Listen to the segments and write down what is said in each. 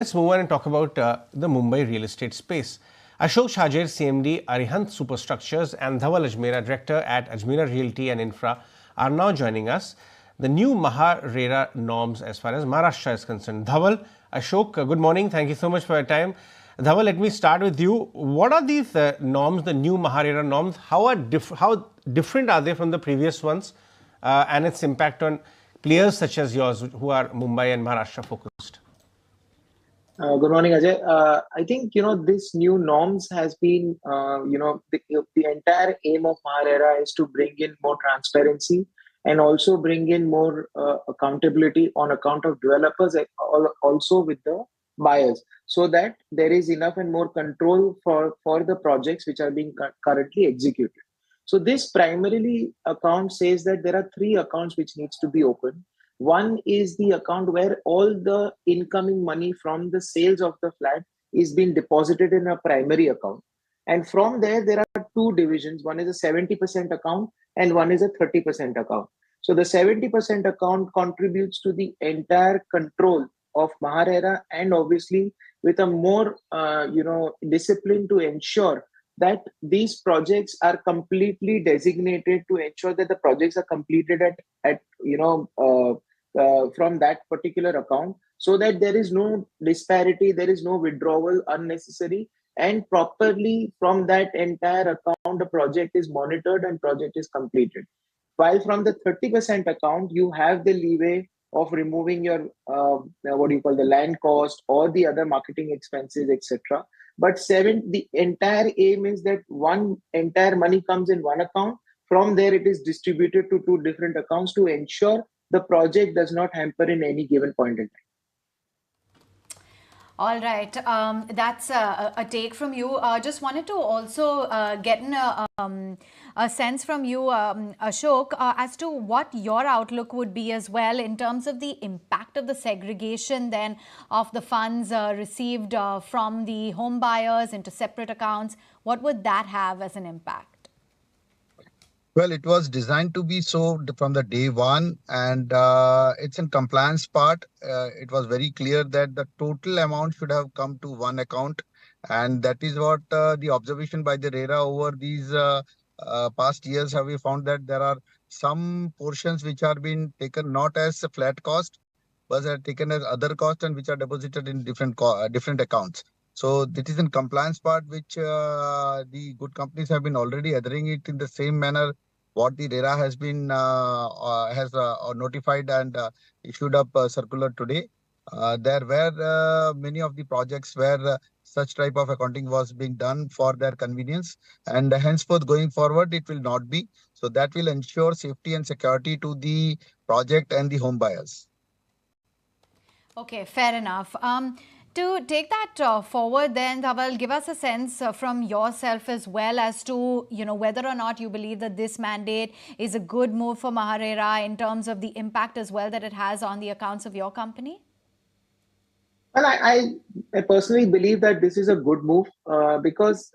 Let's move on and talk about the Mumbai real estate space. Ashok Shajer, CMD, Arihant Superstructures, and Dhawal Ajmera, Director at Ajmera Realty and Infra, are now joining us. The new MahaRERA norms as far as Maharashtra is concerned. Dhawal, Ashok, good morning. Thank you so much for your time. Dhawal, let me start with you. What are these norms, the new MahaRERA norms? How different are they from the previous ones and its impact on players such as yours who are Mumbai and Maharashtra focused? Good morning, Ajay. I think this new norms has been the entire aim of MahaRERA is to bring in more transparency and also bring in more accountability on account of developers, also with the buyers, so that there is enough and more control for the projects which are being currently executed. So this primarily account says that there are three accounts which needs to be opened. One is the account where all the incoming money from the sales of the flat is being deposited in a primary account. And from there are two divisions. One is a 70% account and one is a 30% account. So the 70% account contributes to the entire control of MahaRERA, and obviously with a more discipline to ensure that these projects are completely designated, to ensure that the projects are completed at from that particular account, so that there is no disparity, there is no withdrawal unnecessary, and properly from that entire account the project is monitored and project is completed. While from the 30% account you have the leeway of removing your the land cost or the other marketing expenses, etc. But the entire aim is that one entire money comes in one account. From there it is distributed to two different accounts to ensure the project does not hamper in any given point in time. All right, that's a take from you. Just wanted to also get a sense from you, Ashok, as to what your outlook would be as well in terms of the impact of the segregation then of the funds received from the home buyers into separate accounts. What would that have as an impact? Well, it was designed to be so from the day one, and it's in compliance part. It was very clear that the total amount should have come to one account, and that is what the observation by the RERA over these past years have we found, that there are some portions which are being taken not as a flat cost, but are taken as other costs and which are deposited in different accounts. So this is in compliance part, which the good companies have been already adhering it in the same manner what the RERA has been notified and issued up circular today. There were many of the projects where such type of accounting was being done for their convenience, and henceforth going forward it will not be. So that will ensure safety and security to the project and the home buyers. Okay, fair enough. To take that forward then, Dhawal, give us a sense from yourself as well as to, whether or not you believe that this mandate is a good move for MahaRERA in terms of the impact as well that it has on the accounts of your company. Well, I personally believe that this is a good move because,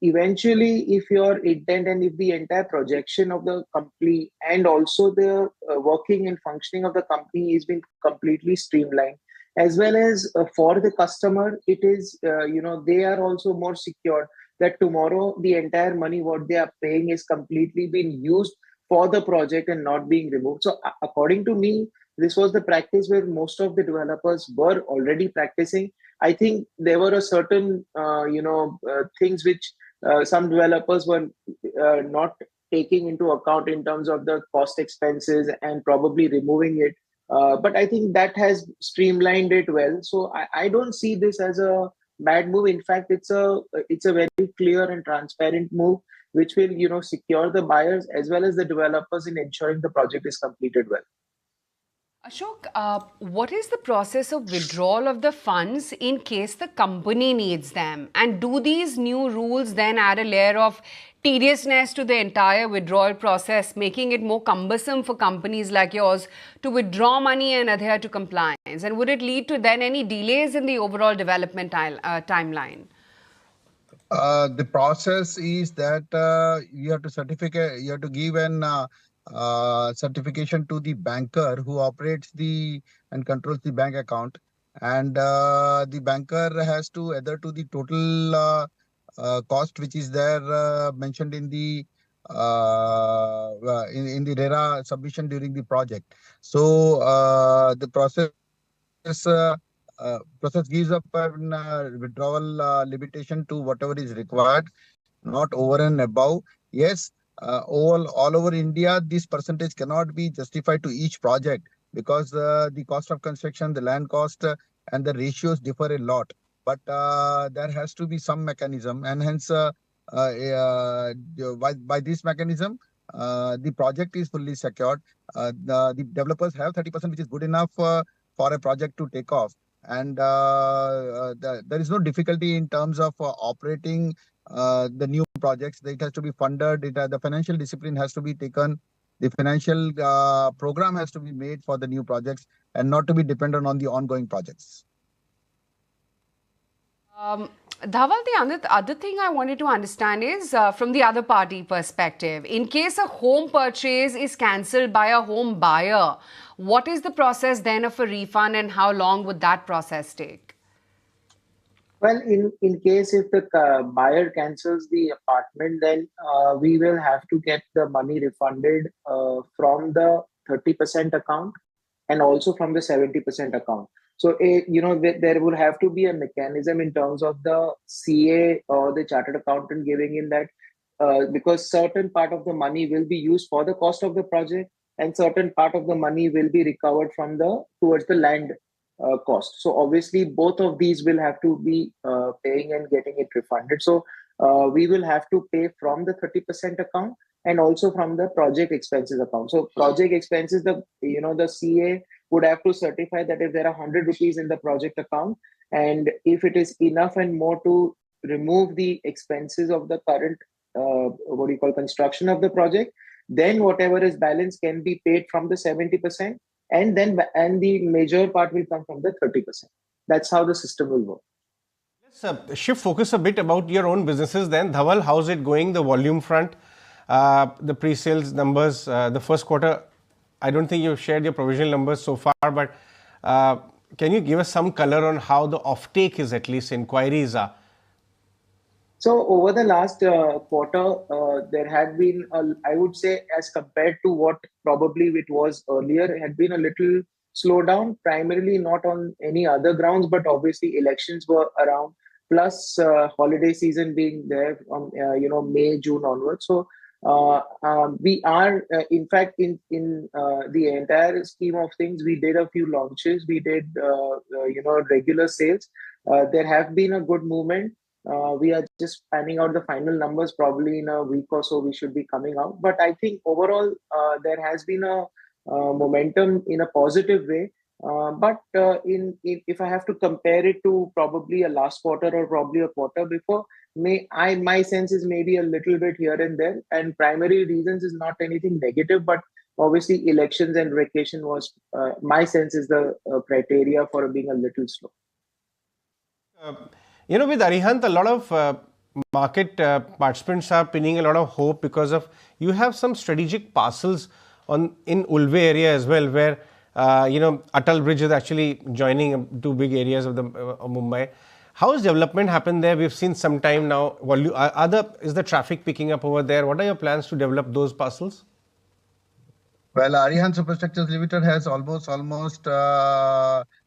eventually if your intent and if the entire projection of the company and also the working and functioning of the company is being completely streamlined, as well as for the customer, it is, they are also more secure that tomorrow the entire money what they are paying is completely being used for the project and not being removed. So according to me, this was the practice where most of the developers were already practicing. I think there were a certain, things which some developers were not taking into account in terms of the cost expenses and probably removing it. But I think that has streamlined it well. So I don't see this as a bad move. In fact, it's a very clear and transparent move, which will secure the buyers as well as the developers in ensuring the project is completed well. Ashok, what is the process of withdrawal of the funds in case the company needs them? And do these new rules then add a layer of tediousness to the entire withdrawal process, making it more cumbersome for companies like yours to withdraw money and adhere to compliance? And would it lead to then any delays in the overall development timeline? The process is that you have to give an certification to the banker who operates and controls the bank account, and the banker has to adhere to the total cost which is there mentioned in the in the RERA submission during the project. So the uh, process gives up an withdrawal limitation to whatever is required, not over and above. Yes, all over India, this percentage cannot be justified to each project because the cost of construction, the land cost, and the ratios differ a lot. But there has to be some mechanism, and hence, by this mechanism, the project is fully secured. The developers have 30%, which is good enough for a project to take off. And there is no difficulty in terms of operating the new projects. It has to be funded. The financial discipline has to be taken. The financial program has to be made for the new projects and not to be dependent on the ongoing projects. Dhaval, the other thing I wanted to understand is from the other party perspective. In case a home purchase is cancelled by a home buyer, what is the process then of a refund and how long would that process take? Well, in case if the buyer cancels the apartment, then we will have to get the money refunded from the 30% account and also from the 70% account. So, there would have to be a mechanism in terms of the CA or the chartered accountant giving in that because certain part of the money will be used for the cost of the project and certain part of the money will be recovered from towards the land cost. So obviously both of these will have to be paying and getting it refunded. So we will have to pay from the 30% account and also from the project expenses account. So project expenses, the CA would have to certify that if there are 100 rupees in the project account, and if it is enough and more to remove the expenses of the current construction of the project, then whatever is balance can be paid from the 70%, and the major part will come from the 30%. That's how the system will work. Let's shift focus a bit about your own businesses then. Dhaval, how's it going? The volume front, the pre-sales numbers, the first quarter. I don't think you've shared your provisional numbers so far, but can you give us some color on how the offtake is, at least inquiries are? So over the last quarter, there had been, I would say, as compared to what probably it was earlier, had been a little slowdown, primarily not on any other grounds, but obviously elections were around, plus holiday season being there from May, June onwards. So we are, in fact, in the entire scheme of things, we did a few launches, we did regular sales. There have been a good movement. We are just panning out the final numbers. Probably in a week or so we should be coming out, but I think overall there has been a momentum in a positive way. But if I have to compare it to probably a last quarter or probably a quarter before, my sense is maybe a little bit here and there, and primary reasons is not anything negative, but obviously elections and vacation was my sense is the criteria for being a little slow. With Arihant, a lot of market participants are pinning a lot of hope because of you have some strategic parcels in Ulve area as well, where Atal Bridge is actually joining two big areas of Mumbai. How has development happened there? We've seen some time now. Is the traffic picking up over there? What are your plans to develop those parcels? Well, Arihant Superstructures Limited has almost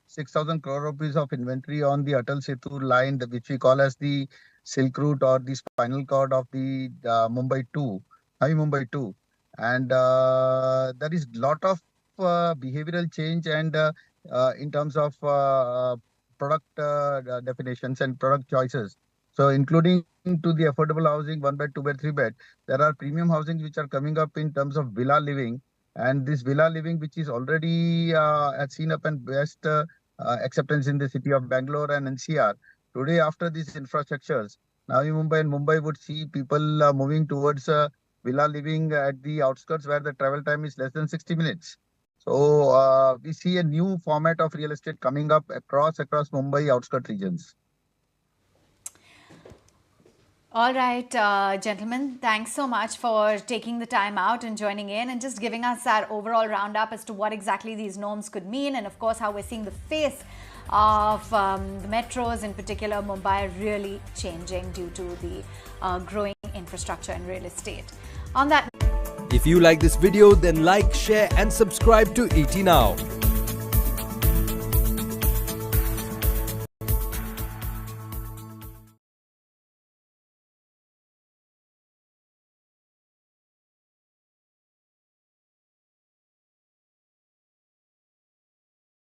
6,000 crore rupees of inventory on the Atal Setu line, which we call as the Silk Route or the spinal cord of the Mumbai 2, Navi Mumbai 2. And there is a lot of behavioral change and in terms of product definitions and product choices. So including to the affordable housing, 1 bed, 2 bed, 3 bed, there are premium housing which are coming up in terms of villa living. And this villa living, which is already has seen up and best acceptance in the city of Bangalore and NCR. Today, after these infrastructures, Navi Mumbai and Mumbai would see people moving towards villa living at the outskirts where the travel time is less than 60 minutes. So we see a new format of real estate coming up across Mumbai outskirt regions. All right, gentlemen, thanks so much for taking the time out and joining in and just giving us that overall roundup as to what exactly these norms could mean, and of course how we're seeing the face of the metros, in particular Mumbai, really changing due to the growing infrastructure and real estate. On that, if you like this video, then like, share and subscribe to ET Now.